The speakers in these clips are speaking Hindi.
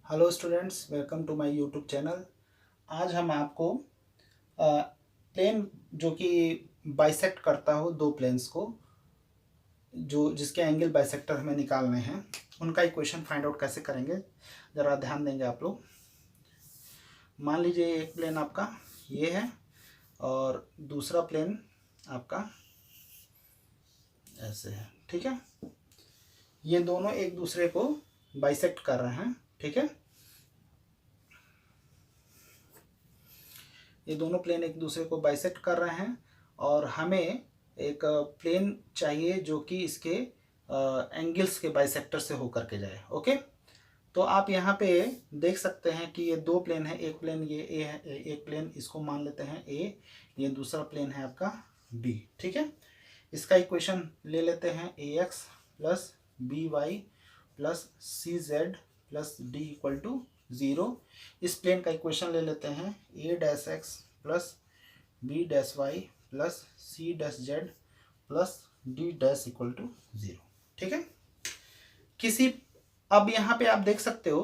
Hello students, welcome to my YouTube channel. आज हम आपको प्लेन जो कि बाइसेक्ट करता हो दो प्लेन्स को, जो जिसके एंगल बाइसेक्टर हमें निकालने हैं, उनका इक्वेशन फाइंड आउट कैसे करेंगे, ज़रा ध्यान देंगे आप लोग। मान लीजिए एक प्लेन आपका ये है और दूसरा प्लेन आपका ऐसे है, ठीक है। ये दोनों एक दूसरे को बाइसेक्ट कर रहे हैं, ठीक है। ये दोनों प्लेन एक दूसरे को बाइसेक्ट कर रहे हैं और हमें एक प्लेन चाहिए जो कि इसके एंगल्स के बाइसेक्टर से होकर के जाए। ओके, तो आप यहाँ पे देख सकते हैं कि ये दो प्लेन है। एक प्लेन ये ए है, एक प्लेन इसको मान लेते हैं ए, ये दूसरा प्लेन है आपका बी, ठीक है। इसका इक्वेशन ले लेते हैं A x plus B Y plus C Z plus D equal to 0। इस प्लेन का इक्वेशन ले लेते हैं A dash x plus B dash Y plus C dash Z plus D dash equal to 0, ठीक है। अब यहाँ पे आप देख सकते हो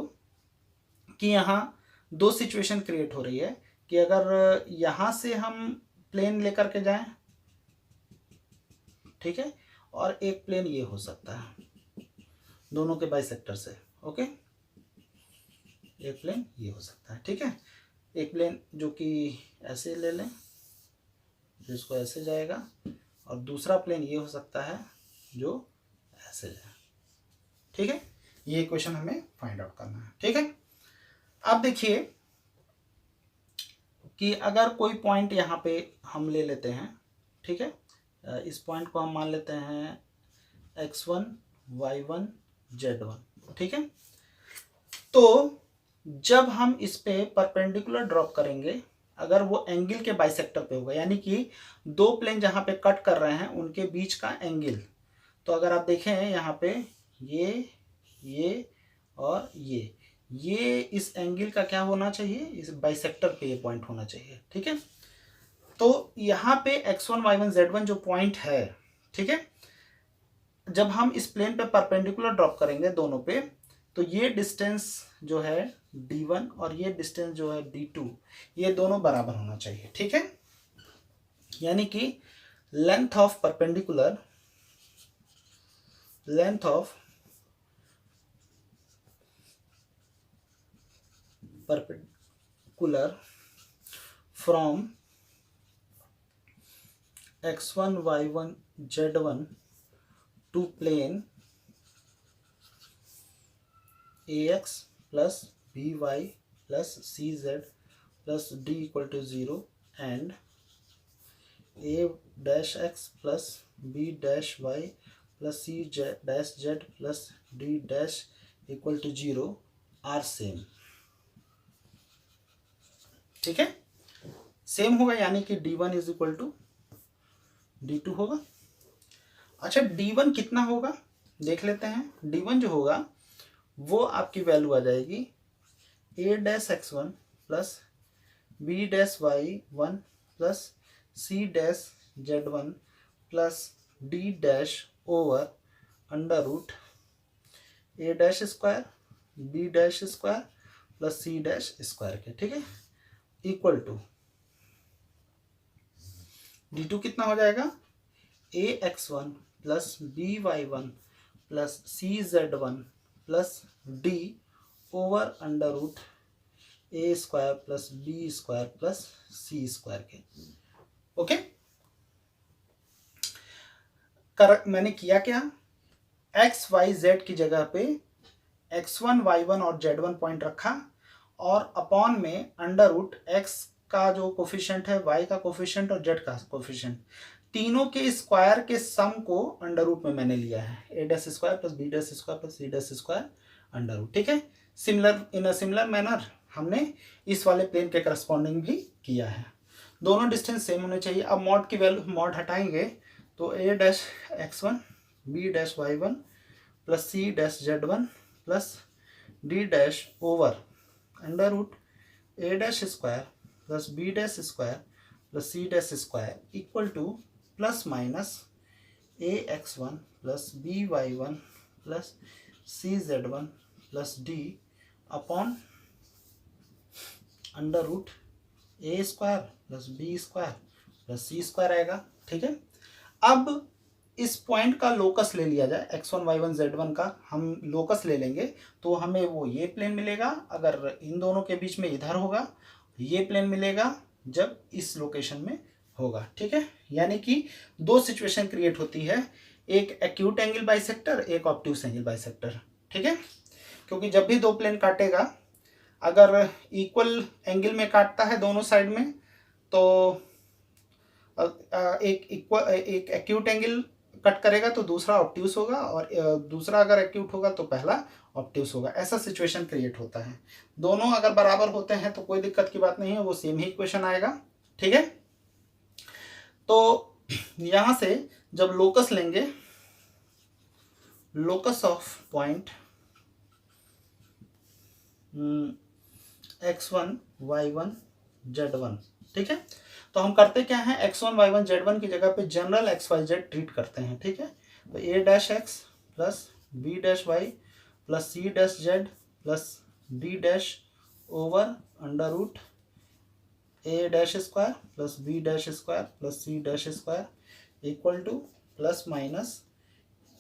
कि यहाँ दो सिचुएशन क्रिएट हो रही है कि अगर यहाँ से हम प्लेन लेकर के जाएं, ठीक है, और एक प्लेन ये हो सकता है दोनों के बाइसेक्टर से। ओके, एक प्लेन ये हो सकता है, ठीक है। एक प्लेन जो कि ऐसे ले लें, जिसको ऐसे जाएगा, और दूसरा प्लेन ये हो सकता है जो ऐसे जाए, ठीक है। ये इक्वेशन हमें फाइंड आउट करना है, ठीक है। अब देखिए कि अगर कोई पॉइंट यहाँ पे हम ले लेते हैं, ठीक है, इस पॉइंट को हम मान लेते हैं x1 y1 z1, ठीक है। तो जब हम इस पे परपेंडिकुलर ड्रॉप करेंगे, अगर वो एंगल के बाइसेक्टर पे होगा, यानी कि दो प्लेन जहाँ पे कट कर रहे हैं उनके बीच का एंगल, तो अगर आप देखें यहाँ पे ये और ये इस एंगल का क्या होना चाहिए, इस बाइसेक्टर पे ये पॉइंट होना चाहिए, ठीक है। तो यहाँ पे x1 y1 z1 जो पॉइंट है, ठीक है, जब हम इस प्लेन पे परपेंडिकुलर ड्रॉप करेंगे दोनों पे, तो ये डिस्टेंस जो है d1 और ये डिस्टेंस जो है d2, ये दोनों बराबर होना चाहिए, ठीक है। यानी कि length of perpendicular from x1 y1 z1 to plane ax plus by plus cz plus d equal to 0 and a dash x plus b dash y plus c dash z plus d dash equal to 0 are same, ठीक है। सेम होगा यानी कि d1 is equal to d2 होगा। अच्छा, d1 कितना होगा देख लेते हैं। d1 जो होगा वो आपकी वैल्यू आ जाएगी a dash x1 plus b dash y1 plus c dash z1 plus d dash over under root a dash square b dash square plus c dash square के, ठीक है, इक्वल टू d2 कितना हो जाएगा a x1 plus b y1 plus c z1 plus d over under root a square plus b square plus c square के। ओके, मैंने किया क्या, x y z की जगह पे x1 y1 और z1 पॉइंट रखा और अपॉन में अंडर रूट x का जो कोफिशिएंट है, y का कोफिशिएंट और z का कोफिशिएंट, तीनों के स्क्वायर के सम को अंडर रूट में मैंने लिया है, a dash square plus b dash square plus c dash square under root, ठीक है। इन अ सिमिलर मैनर हमने इस वाले प्लेन के करस्पॉन्डिंग भी किया है। दोनों डिस्टेंस सेम होने चाहिए। अब मॉड की वैल्यू मॉड हटाएंगे तो a dash x1 b dash y1 plus c dash z1 plus d dash over under root a dash square plus b dash square plus c dash square equal to plus minus a x1 plus b y1 plus c z1 plus d upon under root a square plus b square plus c square आएगा। ठीक है, अब इस पॉइंट का लोकस ले लिया जाए, x1 y1 z1 का हम लोकस ले लेंगे तो हमें वो ये प्लेन मिलेगा। अगर इन दोनों के बीच में इधर होगा, ये प्लेन मिलेगा जब इस लोकेशन में होगा। ठीक है, यानी कि दो सिचुएशन क्रिएट होती है, एक एक्यूट एंगल बाइसेक्टर, एक ऑब्ट्यूस एंगल बाइसेक्टर। ठीक है, क्योंकि जब भी दो प्लेन काटेगा, अगर इक्वल एंगल में काटता है दोनों साइड में तो एक एक्यूट एंगल कट करेगा तो दूसरा ऑब्ट्यूस होगा, और दूसरा अगर एक्यूट होगा तो पहला ऑब्ट्यूस होगा। ऐसा सिचुएशन क्रिएट होता है। दोनों अगर बराबर होते हैं तो कोई दिक्कत की बात नहीं है, वो सेम ही इक्वेशन आएगा। ठीक है, तो यहां से जब लोकस लेंगे, locus of point x1 y1 z1। ठीक है, तो हम करते क्या है, x1 y1 z1 की जगह पे general x y z treat करते हैं। ठीक है, तो a dash x plus b dash y plus c dash z plus d dash over under root a dash square plus b dash square plus c dash square equal to plus minus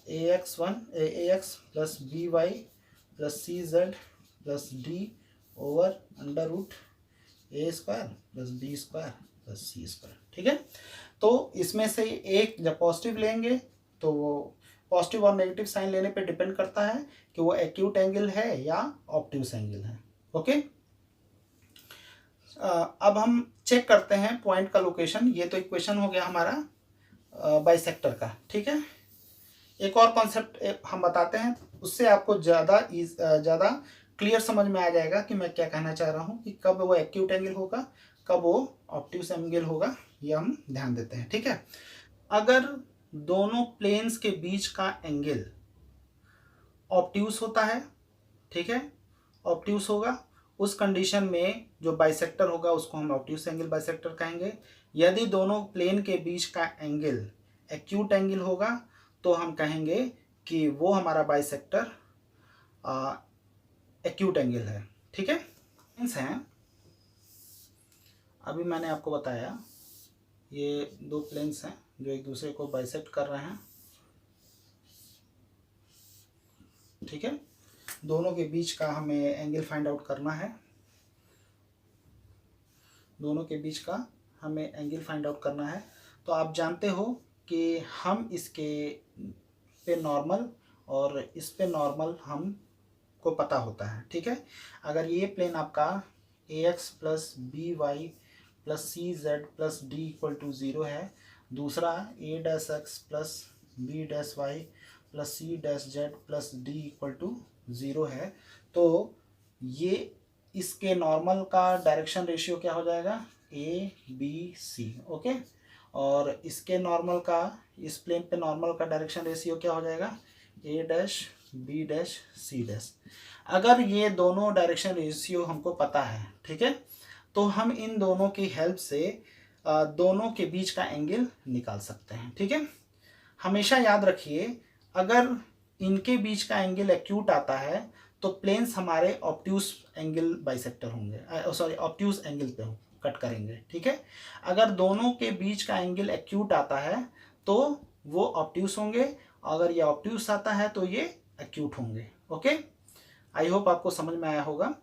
ax plus by plus cz plus d over under root a square plus b square plus c square. ठीक है, तो इसमें से एक जब पॉजिटिव लेंगे तो वो पॉजिटिव और नेगेटिव साइन लेने पे डिपेंड करता है कि वो एक्यूट एंगल है या ऑब्ट्यूस एंगल है। ओके, अब हम चेक करते हैं पॉइंट का लोकेशन। ये तो इक्वेशन हो गया हमारा बाइसेक्टर का। ठीक है, एक और कॉन्सेप्ट हम बताते हैं, उससे आपको ज़्यादा क्लियर समझ में आ जाएगा कि मैं क्या कहना चाह रहा हूँ, कि कब वो एक्यूट एंगल होगा, कब वो ऑब्ट्यूस एंगल होगा, ये हम ध्यान देते हैं। ठीक है, अगर दोनों प्लेन्स के बीच का एंगल ऑब्ट्यूस होता है, ठीक है, ऑब्ट्यूस होगा, उस कंडीशन में जो बाइसेक्टर होगा उसको हम ऑब्ट्यूस एंगल बाइसेक्टर कहेंगे। यदि दोनों प्लेन के बीच का एंगल एक्यूट एंगल होगा तो हम कहेंगे कि वो हमारा बाइसेक्टर एक्यूट एंगल है। ठीक है, हैं अभी मैंने आपको बताया, ये दो प्लेन्स हैं जो एक दूसरे को बाइसेक्ट कर रहे हैं। ठीक है, दोनों के बीच का हमें एंगल फाइंड आउट करना है, दोनों के बीच का हमें एंगल फाइंड आउट करना है। तो आप जानते हो कि हम इसके पे नॉर्मल और इस पे नॉर्मल हम को पता होता है। ठीक है, अगर ये प्लेन आपका ax plus B Y plus C Z plus D equal to 0 है, दूसरा a dash x plus B dash Y plus C dash Z plus D equal to 0 है, तो ये इसके नॉर्मल का डायरेक्शन रेशियो क्या हो जाएगा, ए बी सी। ओके, और इसके नॉर्मल का, इस प्लेन पे नॉर्मल का डायरेक्शन रेशियो क्या हो जाएगा, A dash B dash C dash. अगर ये दोनों डायरेक्शन रेशियो हमको पता है, ठीक है, तो हम इन दोनों की हेल्प से दोनों के बीच का एंगल निकाल सकते हैं। ठीक है, हमेशा याद रखिए, अगर इनके बीच का एंगल एक्यूट आता है तो प्लेन्स हमारे ऑब्ट्यूस एंगल बाइसेक्टर होंगे, सॉरी ऑब्ट्यूस एंगल पे कट करेंगे। ठीक है, अगर दोनों के बीच का एंगल एक्यूट आता है तो वो ऑब्ट्यूस होंगे, अगर ये ऑब्ट्यूस आता है तो ये एक्यूट होंगे। ओके, आई होप आपको समझ में आया होगा।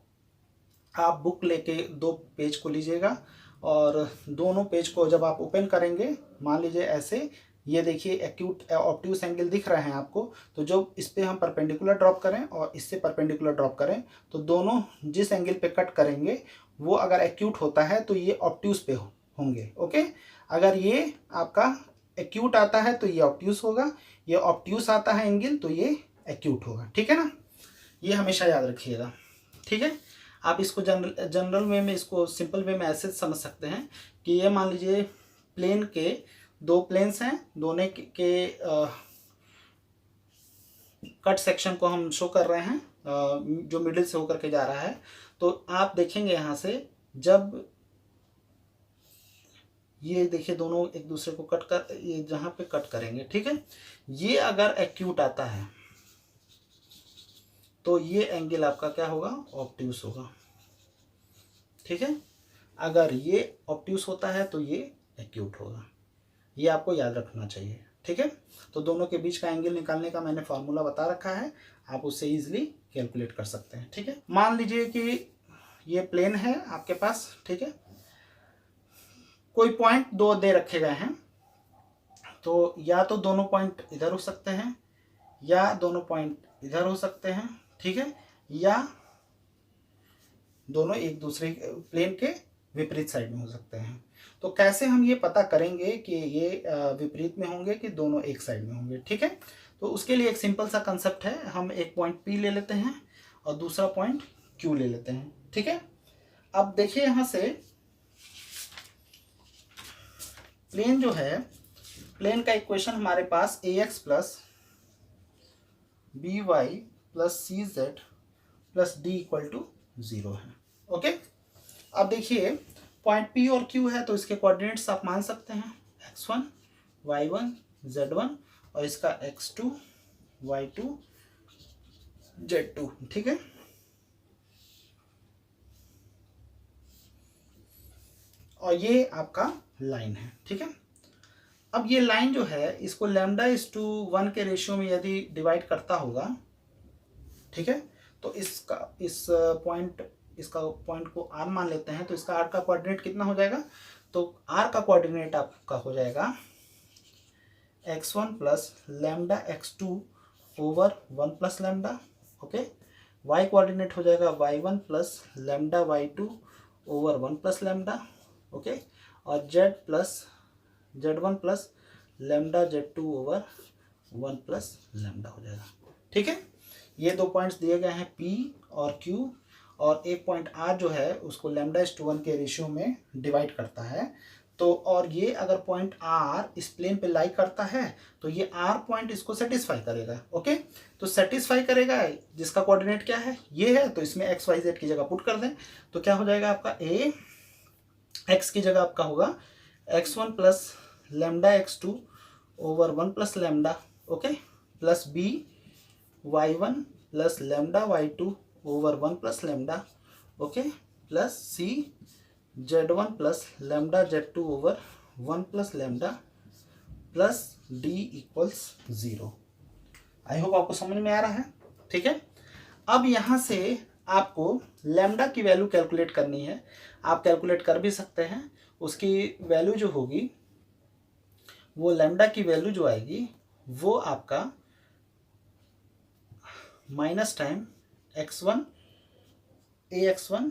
आप बुक लेके दो पेज को लीजिएगा और दोनों पेज को जब आप ओपन करेंगे, मान लीजिए ऐसे, ये देखिए एक्यूट ऑब्ट्यूस एंगल दिख रहे हैं आपको, तो जब इस पे हम परपेंडिकुलर ड्रॉप करें और इससे परपेंडिकुलर ड्रॉप करें तो दोनों जिस एंगल पे कट करेंगे वो अगर एक्यूट होता है तो ये ऑब्ट्यूस पे होंगे। ओके, अगर ये आपका एक्यूट आता है तो ये ऑब्ट्यूस होगा, ये ऑब्ट्यूस आता है एंगल तो ये एक्यूट होगा। ठीक है ना, ये हमेशा याद रखिएगा। ठीक है, आप इसको जनरल वे में, इसको सिंपल वे में ऐसे समझ सकते हैं कि ये मान लीजिए प्लेन के दो प्लेन्स हैं, दोनों के कट सेक्शन को हम शो कर रहे हैं, जो मिडिल से होकर के जा रहा है। तो आप देखेंगे यहाँ से, जब ये देखिए दोनों एक दूसरे को कट कर, ये जहाँ पे कट करेंगे, ठीक है, ये अगर एक्यूट आता है तो ये एंगल आपका क्या होगा, ऑब्ट्यूस होगा। ठीक है, अगर ये ऑब्ट्यूस होता है तो ये एक्यूट होगा, ये आपको याद रखना चाहिए। ठीक है, तो दोनों के बीच का एंगल निकालने का मैंने फार्मूला बता रखा है, आप उससे इजीली कैलकुलेट कर सकते हैं। ठीक है, मान लीजिए कि ये प्लेन है आपके पास। ठीक है, कोई पॉइंट दो दे रखे गए हैं, तो या तो दोनों पॉइंट इधर हो सकते हैं या दोनों पॉइंट इधर हो सकते हैं। ठीक है, या दोनों एक दूसरे प्लेन के विपरीत साइड में हो सकते हैं। तो कैसे हम ये पता करेंगे कि ये विपरीत में होंगे कि दोनों एक साइड में होंगे। ठीक है, तो उसके लिए एक सिंपल सा कंसेप्ट है, हम एक पॉइंट P ले लेते हैं और दूसरा पॉइंट Q ले लेते हैं। ठीक है, अब देखिए यहां से प्लेन जो है, प्लेन का इक्वेशन हमारे पास ax plus by plus cz plus d equal to 0 है। ओके, अब देखिए पॉइंट P और Q है तो इसके कोऑर्डिनेट्स आप मान सकते हैं x1 y1 z1 और इसका x2 y2 z2। ठीक है, और ये आपका लाइन है। ठीक है, अब ये लाइन जो है इसको λ:1 के रेशियो में यदि डिवाइड करता होगा, ठीक है, तो इस पॉइंट को r मान लेते हैं, तो इसका r का कोऑर्डिनेट कितना हो जाएगा, तो r का कोऑर्डिनेट आपका हो जाएगा x1 plus lambda x2 over 1 plus lambda. Okay, y coordinate हो जाएगा y1 plus lambda y2 over 1 plus lambda. Okay, और z1 plus lambda z2 over 1 plus lambda हो जाएगा। ठीक है, ये दो पॉइंट्स दिए गए हैं P और Q, और एक पॉइंट R जो है उसको λ:1 के रेशियो में डिवाइड करता है। तो और ये अगर पॉइंट R इस प्लेन पे लाई करता है तो ये R पॉइंट इसको सेटिस्फाई करेगा। ओके, तो सेटिस्फाई करेगा, जिसका कोऑर्डिनेट क्या है, ये है, तो इसमें x y z की जगह पुट कर दें, तो क्या हो जाएगा आपका a, x की जगह आपका होगा x1 plus lambda x2 over 1 plus lambda. Okay, plus b y1 plus lambda y2 over 1 plus lambda. Okay, plus c z1 plus lambda z2 over 1 plus lambda plus d equals 0। I hope आपको समझ में आ रहा है। ठीक है, अब यहाँ से आपको लैम्डा की वैल्यू कैलकुलेट करनी है, आप कैलकुलेट कर भी सकते हैं। उसकी वैल्यू जो होगी, वो लैम्डा की वैल्यू जो आएगी वो आपका minus time x1 ax1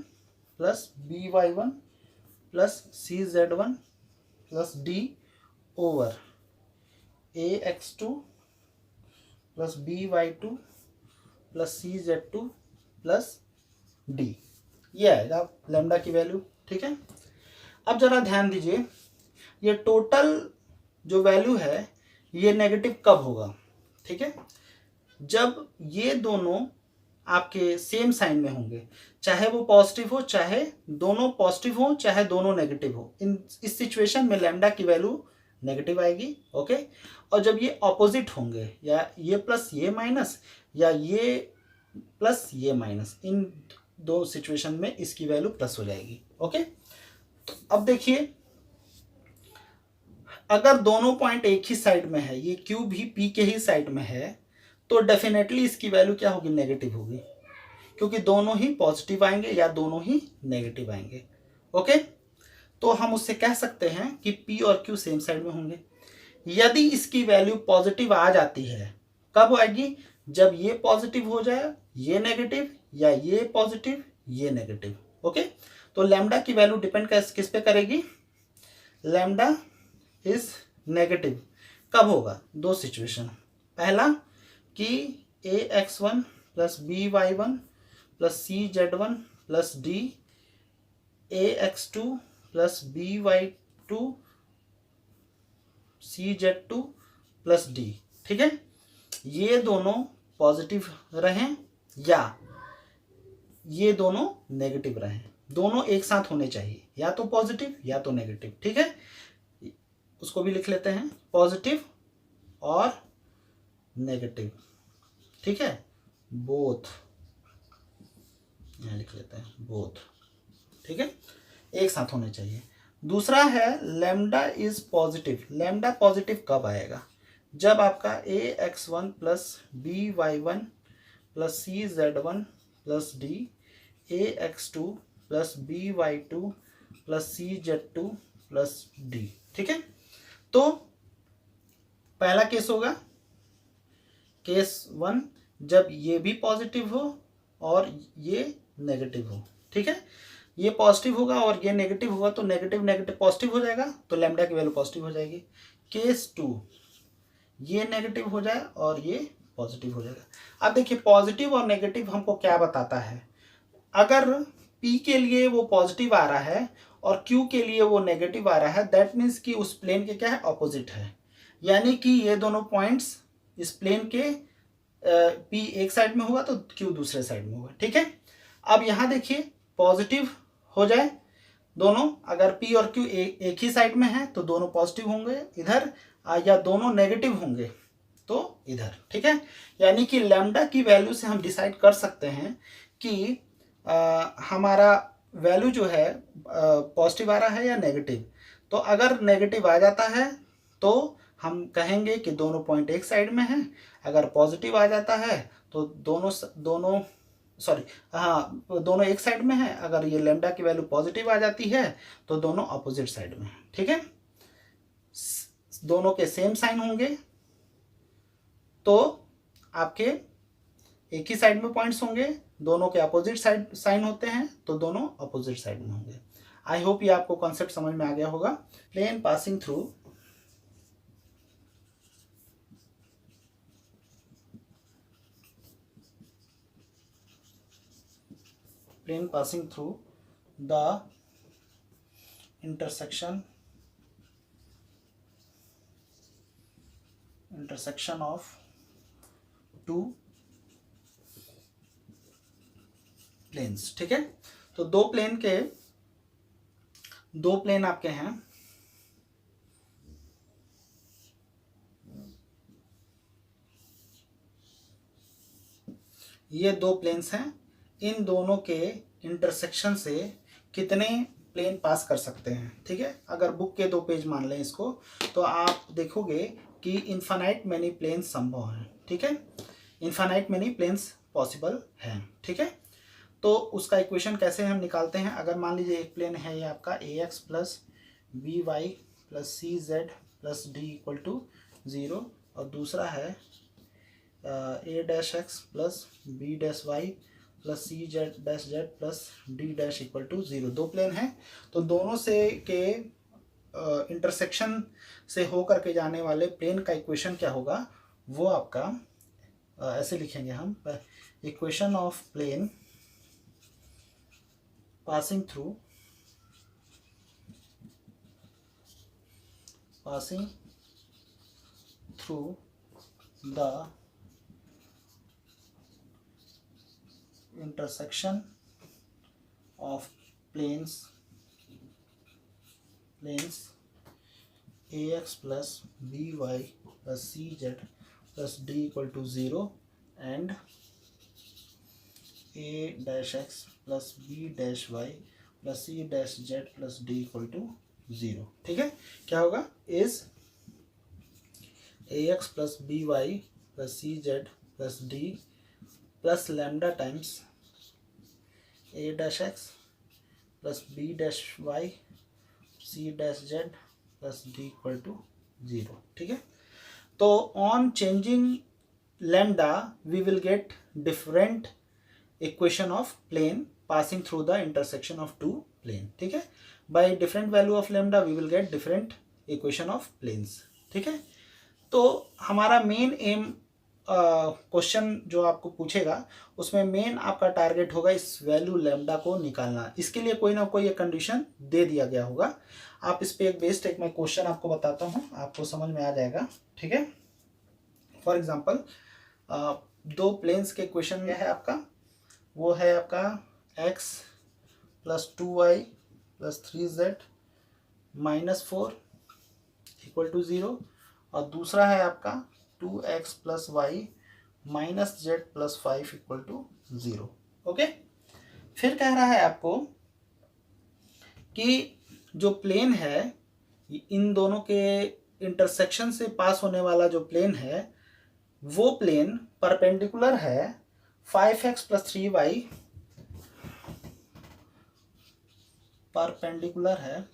plus by1 plus cz1 plus d over ax2 plus by2 plus cz2 plus d, ये आएगा लैम्डा की वैल्यू। ठीक है, अब जरा ध्यान दीजिए, ये टोटल जो वैल्यू है ये नेगेटिव कब होगा। ठीक है, जब ये दोनों आपके सेम साइन में होंगे, चाहे वो पॉजिटिव हो, चाहे दोनों पॉजिटिव हो, चाहे दोनों नेगेटिव हो, इस सिचुएशन में लैम्डा की वैल्यू नेगेटिव आएगी। ओके, और जब ये ऑपोजिट होंगे, या ये प्लस ये माइनस या ये प्लस ये माइनस, इन दो सिचुएशन में इसकी वैल्यू प्लस हो जाएगी। ओके, तो अब देखिए, अगर दोनों पॉइंट एक ही साइड में है, ये Q भी P के ही साइड में है, तो डेफिनेटली इसकी वैल्यू क्या होगी, नेगेटिव होगी, क्योंकि दोनों ही पॉजिटिव आएंगे या दोनों ही नेगेटिव आएंगे। ओके, तो हम उससे कह सकते हैं कि P और Q सेम साइड में होंगे। यदि इसकी वैल्यू पॉजिटिव आ जाती है, कब आएगी, जब ये पॉजिटिव हो जाए ये नेगेटिव, या ये पॉजिटिव ये नेगेटिव। ओके, तो लैम्डा की वैल्यू डिपेंड किस पे करेगी, लैम्डा इज नेगेटिव कब होगा, दो सिचुएशन, पहला कि ax1 plus by1 plus cz1 plus d ax2 plus by2 cz2 plus d। ठीक है, ये दोनों पॉजिटिव रहें या ये दोनों नेगेटिव रहें, दोनों एक साथ होने चाहिए, या तो पॉजिटिव या तो नेगेटिव। ठीक है, उसको भी लिख लेते हैं, पॉजिटिव और नेगेटिव। ठीक है, बोथ यहाँ लिख लेते हैं बोथ, ठीक है, एक साथ होने चाहिए। दूसरा है lambda is positive. Lambda positive कब आएगा? जब आपका ax1 plus by1 plus cz1 plus d ax2 plus by2 plus cz2 plus d, ठीक है। तो पहला केस होगा केस 1, जब ये भी पॉजिटिव हो और ये नेगेटिव हो, ठीक है। ये पॉजिटिव होगा और ये नेगेटिव होगा, तो नेगेटिव नेगेटिव पॉजिटिव हो जाएगा, तो लैम्डा की वैल्यू पॉजिटिव हो जाएगी। केस 2, ये नेगेटिव हो जाए और ये पॉजिटिव हो जाएगा। अब देखिए पॉजिटिव और नेगेटिव हमको क्या बताता है। अगर P के लिए वो पॉजिटिव आ रहा है और Q के लिए वो नेगेटिव आ रहा है, दैट मीन्स कि उस प्लेन के क्या है, ऑपोजिट है। यानी कि ये दोनों पॉइंट्स इस प्लेन के P एक साइड में होगा तो Q दूसरे साइड में होगा, ठीक है। अब यहाँ देखिए पॉजिटिव हो जाए दोनों, अगर P और Q एक ही साइड में है तो दोनों पॉजिटिव होंगे इधर, या दोनों नेगेटिव होंगे तो इधर, ठीक है। यानी कि लैम्डा की वैल्यू से हम डिसाइड कर सकते हैं कि हमारा वैल्यू जो है पॉजिटिव आ रहा है या नेगेटिव। तो अगर नेगेटिव आ जाता है तो हम कहेंगे कि दोनों पॉइंट एक साइड में हैं। अगर पॉजिटिव आ जाता है तो दोनों एक साइड में है। अगर ये लैम्डा की वैल्यू पॉजिटिव आ जाती है तो दोनों अपोजिट साइड में है, ठीक है। दोनों के सेम साइन होंगे तो आपके एक ही साइड में पॉइंट्स होंगे, दोनों के अपोजिट साइड साइन होते हैं तो दोनों अपोजिट साइड में होंगे। आई होप ये आपको कॉन्सेप्ट समझ में आ गया होगा। Plane passing through the intersection of two planes, ठीक है। तो दो प्लेन आपके हैं, ये दो प्लेन्स हैं। इन दोनों के इंटरसेक्शन से कितने प्लेन पास कर सकते हैं, ठीक है। अगर बुक के 2 पेज मान लें इसको, तो आप देखोगे कि इन्फानाइट मैनी प्लेन्स संभव हैं, ठीक है। इन्फानाइट मैनी प्लेन्स पॉसिबल हैं, ठीक है। तो उसका इक्वेशन कैसे हम निकालते हैं। अगर मान लीजिए एक प्लेन है ये आपका ax plus B Y plus C Z plus D equal to 0, और दूसरा है a dash x plus B dash Y plus C z dash Z plus D dash equal to 0। दो प्लेन हैं, तो दोनों से के इंटरसेक्शन से होकर के जाने वाले प्लेन का इक्वेशन क्या होगा, वो आपका ऐसे लिखेंगे हम, equation of plane passing through the intersection of planes ax plus by plus cz plus d equal to 0 and a dash x plus B dash Y plus C dash Z plus D equal to 0, ठीक है। क्या होगा, is a x plus B Y plus C Z plus d plus lambda times a dash x plus B dash y c dash Z plus D equal to 0, ठीक है। तो on changing lambda we will get different equation of plane passing through the intersection of two plane, ठीक है। by different value of lambda we will get different equation of planes, ठीक है। तो हमारा मेन एम क्वेश्चन जो आपको पूछेगा उसमें मेन आपका टारगेट होगा इस वैल्यू लैम्डा को निकालना। इसके लिए कोई ना कोई एक कंडीशन दे दिया गया होगा। आप इस पे एक बेस्ड एक मैं क्वेश्चन आपको बताता हूँ, आपको समझ में आ जाएगा, ठीक है। फॉर एग्जाम्पल दो प्लेन्स के क्वेश्चन में है आपका, वो है आपका x plus 2y plus 3z minus 4 equal to 0, और दूसरा है आपका 2x plus y minus z plus 5 equal to 0, okay. फिर कह रहा है आपको कि जो प्लेन है इन दोनों के इंटरसेक्शन से पास होने वाला जो प्लेन है वो प्लेन परपेंडिकुलर है 5x plus 3y perpendicular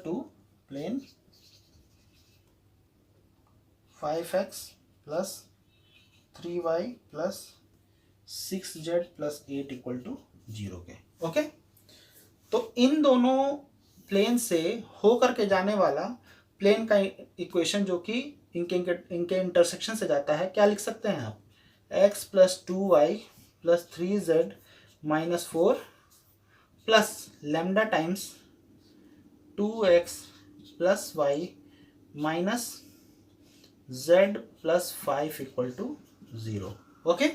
to plane 5x plus 3y plus 6z plus 8 equal to 0 के। ओके, तो इन दोनों प्लेन से हो करके जाने वाला प्लेन का इक्वेशन जो कि इनके इंटरसेक्शन से जाता है, क्या लिख सकते हैं आप? x plus 2y plus 3z minus 4 plus lambda times 2x plus y minus z plus 5 equal to 0। Okay,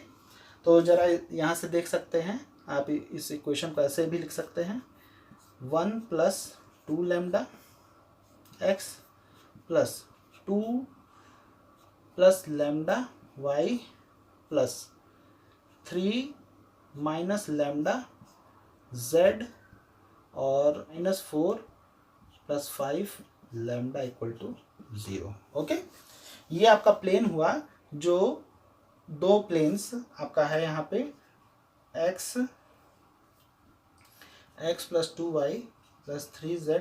तो जरा यहाँ से देख सकते हैं आप, इस इक्वेशन को ऐसे भी लिख सकते हैं 1 plus 2 lambda x plus 2 plus lambda y plus 3 minus lambda z और minus 4 plus 5 lambda equal to 0। Okay, ये आपका प्लेन हुआ जो दो प्लेन्स आपका है यहाँ पे x plus 2y plus 3z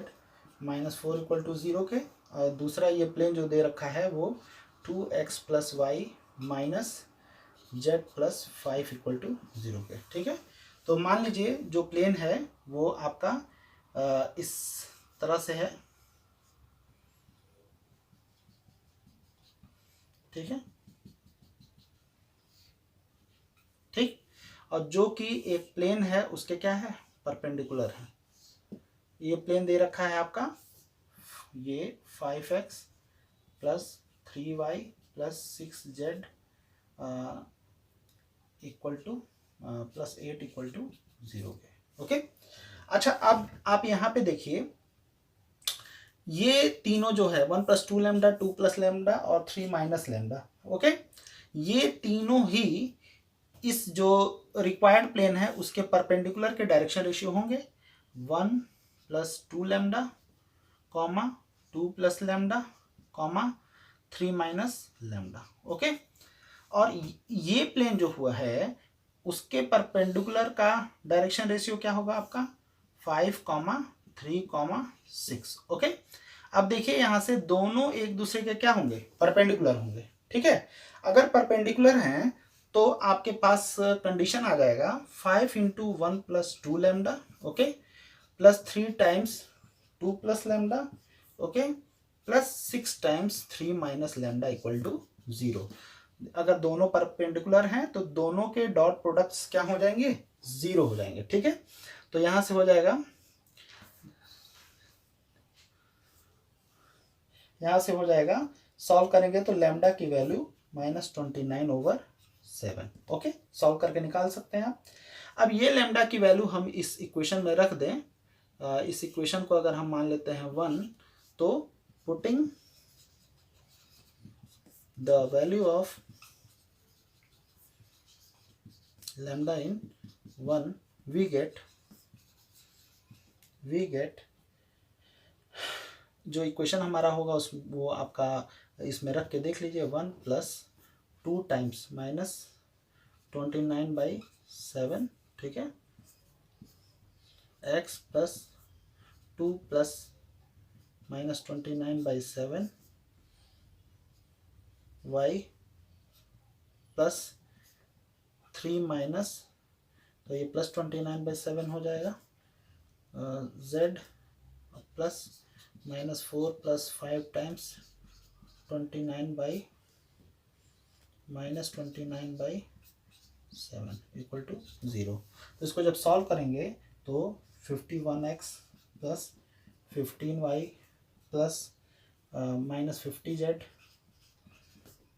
minus 4 equal to 0 के, और दूसरा ये प्लेन जो दे रखा है वो 2x plus y minus z plus 5 equal to 0 के। ठीक है, तो मान लीजिए जो प्लेन है वो आपका इस तरह से है। ठीक है, ठीक, और जो कि एक प्लेन है उसके क्या है? परपेंडिकुलर है। ये प्लेन दे रखा है आपका, ये 5x plus 3y plus 6z equal to plus 8 equal to 0 के। ओके, अच्छा अब आप यहाँ पे देखिए, ये तीनों जो है 1 प्लस 2 लैम्डा, 2 प्लस लैम्डा और 3 माइनस लैम्डा, ओके, ये तीनों ही इस जो रिक्वायर्ड प्लेन है उसके परपेंडिकुलर के डायरेक्शन रेशियो होंगे 1 plus 2 lambda comma 2 plus lambda comma 3 minus lambda. Okay, और ये प्लेन जो हुआ है उसके परपेंडिकुलर का डायरेक्शन रेशियो क्या होगा आपका? 5, 3, 6। ओके, अब देखिए यहाँ से दोनों एक दूसरे के क्या होंगे? परपेंडिकुलर होंगे। ठीक है, अगर परपेंडिकुलर हैं तो आपके पास कंडीशन आ जाएगा 5 into 1 plus 2 lambda, okay, plus 3 times 2 plus lambda, okay, plus 6 times 3 minus lambda equal to 0। अगर दोनों परपेंडिकुलर हैं तो दोनों के डॉट प्रोडक्ट्स क्या हो जाएंगे? 0 हो जाएंगे। ठीक है, तो यहां से हो जाएगा, यहां से हो जाएगा, सॉल्व करेंगे तो लैम्डा की वैल्यू -29/7। ओके, सॉल्व करके निकाल सकते हैं आप। अब ये लैम्डा की वैल्यू हम इस इक्वेशन में रख दें, इस इक्वेशन को अगर हम मान लेते हैं 1, तो putting the value of lambda in 1 we get जो इक्वेशन हमारा होगा उस वो आपका इसमें रख के देख लीजिए 1 प्लस 2 टाइम्स -29/7, ठीक है, x plus 2 plus -29/7 y plus 3 minus, तो ये प्लस 29/7 हो जाएगा, z plus -4 plus 5 times 29/7 equal to 0। तो इसको जब सॉल्व करेंगे तो 51x plus 15y plus -50z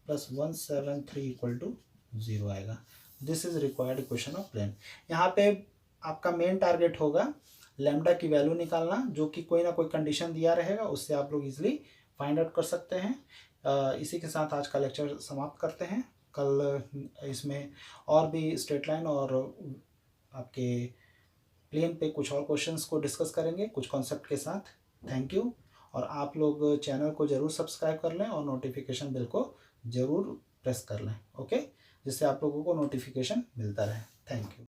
plus 173 equal to 0 आएगा। This is required equation of plane. यहाँ पे आपका मेन टारगेट होगा लैम्डा की वैल्यू निकालना, जो कि कोई ना कोई कंडीशन दिया रहेगा, उससे आप लोग इजीली फाइंड आउट कर सकते हैं। इसी के साथ आज का लेक्चर समाप्त करते हैं। कल इसमें और भी स्ट्रेट लाइन और आपके प्लेन पे कुछ और क्वेश्चंस को डिस्कस करेंगे कुछ कॉन्सेप्ट के साथ। Thank you. और आप लोग चैनल को ज़रूर सब्सक्राइब कर लें और नोटिफिकेशन बेल को ज़रूर प्रेस कर लें, ओके, जिससे आप लोगों को नोटिफिकेशन मिलता रहे। Thank you.